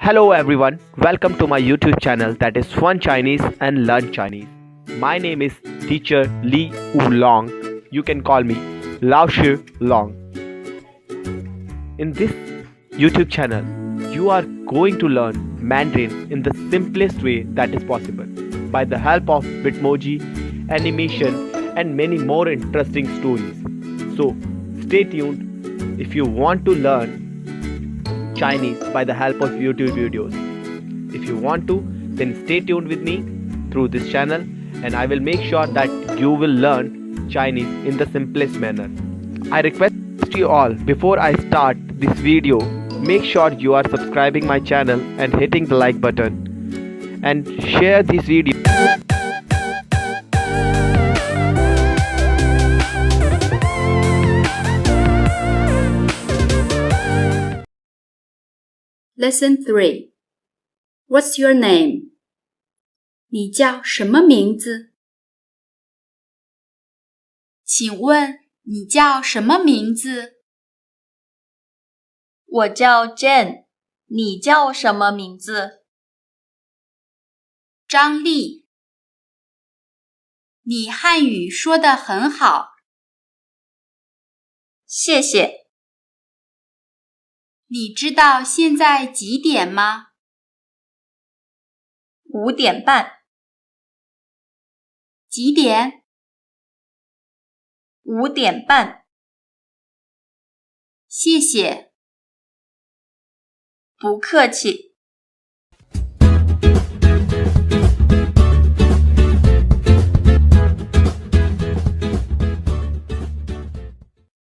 Hello everyone, welcome to my YouTube channel that is Fun Chinese and Learn Chinese. My name is Teacher Li Long. You can call me Lao Shi Long. In this YouTube channel, you are going to learn Mandarin in the simplest way that is possible by the help of bitmoji, animation and many more interesting stories. So stay tuned if you want to learn Chinese by the help of YouTube videos. If you want to, then stay tuned with me through this channel and I will make sure that you will learn Chinese in the simplest manner. I request you all, before I start this video, make sure you are subscribing my channel and hitting the like button and share this video. Lesson 3. What's your name? 你叫什么名字？请问你叫什么名字？我叫 Jane， 你叫什么名字？张丽。你汉语说得很好。谢谢。你知道现在几点吗5点半。几点5点半。谢谢。不客气。